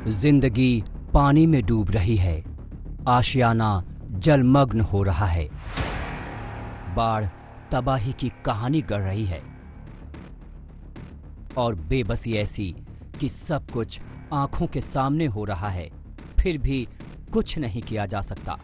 जिंदगी पानी में डूब रही है, आशियाना जलमग्न हो रहा है। बाढ़ तबाही की कहानी गढ़ रही है और बेबसी ऐसी कि सब कुछ आंखों के सामने हो रहा है, फिर भी कुछ नहीं किया जा सकता।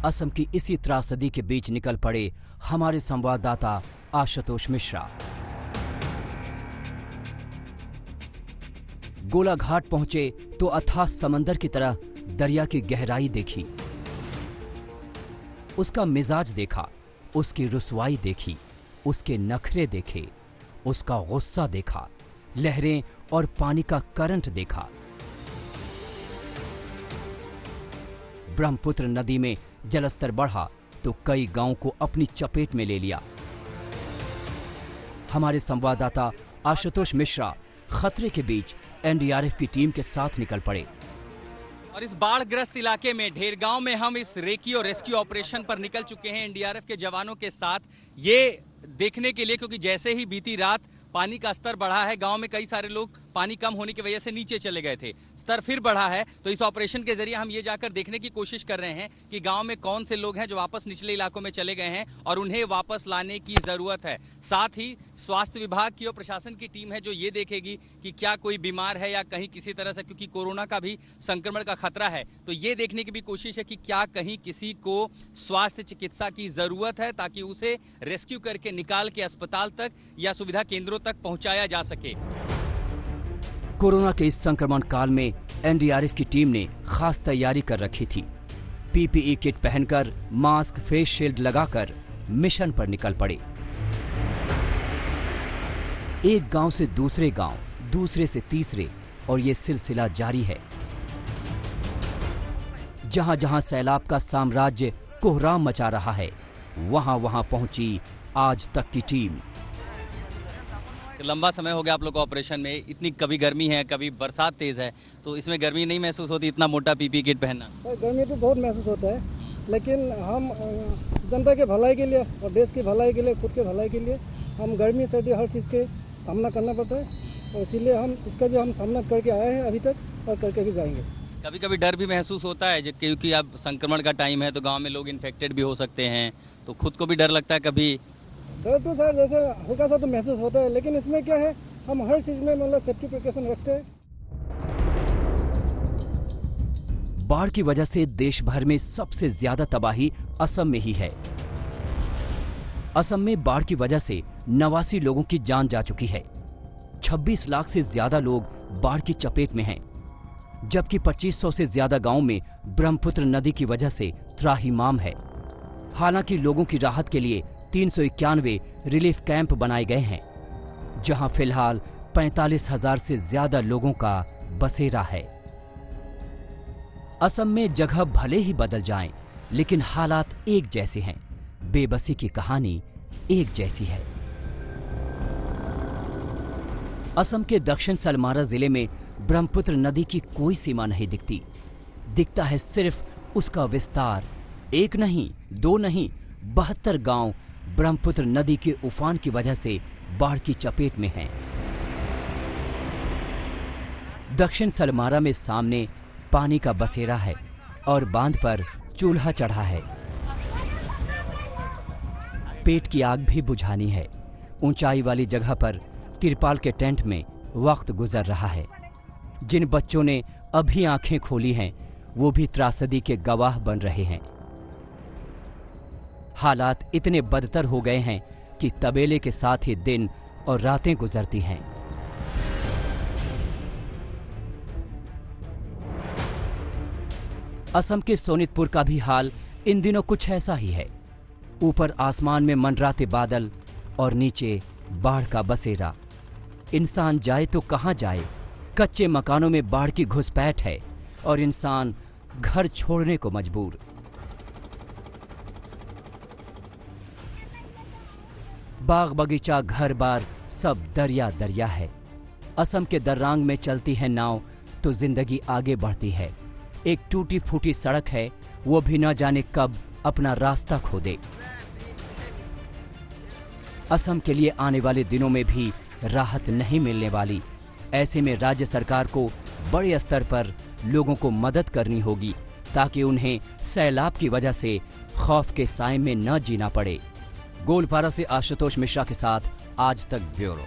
असम की इसी त्रासदी के बीच निकल पड़े हमारे संवाददाता आशुतोष मिश्रा। गोलाघाट पहुंचे तो अथाह समंदर की तरह दरिया की गहराई देखी, उसका मिजाज देखा, उसकी रुसवाई देखी, उसके नखरे देखे, उसका गुस्सा देखा, लहरें और पानी का करंट देखा। ब्रह्मपुत्र नदी में जलस्तर बढ़ा तो कई गांवों को अपनी चपेट में ले लिया। हमारे संवाददाता आशुतोष मिश्रा खतरे के बीच एनडीआरएफ की टीम के साथ निकल पड़े और इस बाढ़ग्रस्त इलाके में ढेरगांव में हम इस रेस्क्यू और रेस्क्यू ऑपरेशन पर निकल चुके हैं एनडीआरएफ के जवानों के साथ, ये देखने के लिए क्योंकि जैसे ही बीती रात पानी का स्तर बढ़ा है, गांव में कई सारे लोग पानी कम होने की वजह से नीचे चले गए थे, स्तर फिर बढ़ा है। तो इस ऑपरेशन के जरिए हम ये जाकर देखने की कोशिश कर रहे हैं कि गांव में कौन से लोग हैं जो वापस निचले इलाकों में चले गए हैं और उन्हें वापस लाने की जरूरत है। साथ ही स्वास्थ्य विभाग की और प्रशासन की टीम है जो ये देखेगी कि क्या कोई बीमार है या कहीं किसी तरह से, क्योंकि कोरोना का भी संक्रमण का खतरा है, तो ये देखने की भी कोशिश है कि क्या कहीं किसी को स्वास्थ्य चिकित्सा की जरूरत है ताकि उसे रेस्क्यू करके निकाल के अस्पताल तक या सुविधा केंद्रों तक पहुंचाया जा सके। कोरोना के इस संक्रमण काल में एनडीआरएफ की टीम ने खास तैयारी कर रखी थी। पीपीई किट पहनकर, मास्क, फेस शील्ड लगाकर मिशन पर निकल पड़े। एक गांव से दूसरे गांव, दूसरे से तीसरे, और ये सिलसिला जारी है। जहां जहां सैलाब का साम्राज्य कोहराम मचा रहा है, वहां वहां पहुंची आज तक की टीम। लंबा समय हो गया आप लोग को ऑपरेशन में, इतनी कभी गर्मी है कभी बरसात तेज है, तो इसमें गर्मी नहीं महसूस होती इतना मोटा पीपी किट पहनना? गर्मी तो बहुत महसूस होता है, लेकिन हम जनता के भलाई के लिए और देश की भलाई के लिए, खुद के भलाई के लिए हम गर्मी सर्दी हर चीज़ के सामना करना पड़ता है और इसीलिए हम इसका भी हम सामना करके आए हैं अभी तक और करके भी जाएंगे। कभी कभी डर भी महसूस होता है क्योंकि अब संक्रमण का टाइम है तो गाँव में लोग इन्फेक्टेड भी हो सकते हैं, तो खुद को भी डर लगता है कभी? डर तो सर जैसे हल्का सा तो महसूस होता है, लेकिन इसमें क्या है, हम हर चीज में मतलब सेफ्टी प्रिकॉशन रखते हैं। बाढ़ की वजह से देश भर में सबसे ज्यादा तबाही असम में ही है। असम में बाढ़ की वजह से 89 लोगों की जान जा चुकी है। 26 लाख से ज्यादा लोग बाढ़ की चपेट में हैं, जबकि 2500 से ज्यादा गांवों में ब्रह्मपुत्र नदी की वजह से त्राहिमाम है। हालांकि लोगों की राहत के लिए 391 रिलीफ कैंप बनाए गए हैं, जहां फिलहाल 45,000 से ज्यादा लोगों का बसेरा है। असम में जगह भले ही बदल जाएं, लेकिन हालात एक जैसे हैं। बेबसी की कहानी एक जैसी है। असम के दक्षिण सलमारा जिले में ब्रह्मपुत्र नदी की कोई सीमा नहीं दिखती। दिखता है सिर्फ उसका विस्तार। एक नहीं, दो नहीं, 72 गांव ब्रह्मपुत्र नदी के उफान की वजह से बाढ़ की चपेट में हैं। दक्षिण सलमारा में सामने पानी का बसेरा है और बांध पर चूल्हा चढ़ा है। पेट की आग भी बुझानी है। ऊंचाई वाली जगह पर तिरपाल के टेंट में वक्त गुजर रहा है। जिन बच्चों ने अभी आंखें खोली हैं, वो भी त्रासदी के गवाह बन रहे हैं। हालात इतने बदतर हो गए हैं कि तबेले के साथ ही दिन और रातें गुजरती हैं। असम के सोनितपुर का भी हाल इन दिनों कुछ ऐसा ही है। ऊपर आसमान में मंडराते बादल और नीचे बाढ़ का बसेरा। इंसान जाए तो कहां जाए? कच्चे मकानों में बाढ़ की घुसपैठ है और इंसान घर छोड़ने को मजबूर। बाग बगीचा, घर बार सब दरिया दरिया है। असम के दर्रांग में चलती है नाव तो जिंदगी आगे बढ़ती है। एक टूटी फूटी सड़क है, वो भी न जाने कब अपना रास्ता खो दे। असम के लिए आने वाले दिनों में भी राहत नहीं मिलने वाली। ऐसे में राज्य सरकार को बड़े स्तर पर लोगों को मदद करनी होगी ताकि उन्हें सैलाब की वजह से खौफ के साए में न जीना पड़े। गोलपारा से आशुतोष मिश्रा के साथ आज तक ब्यूरो।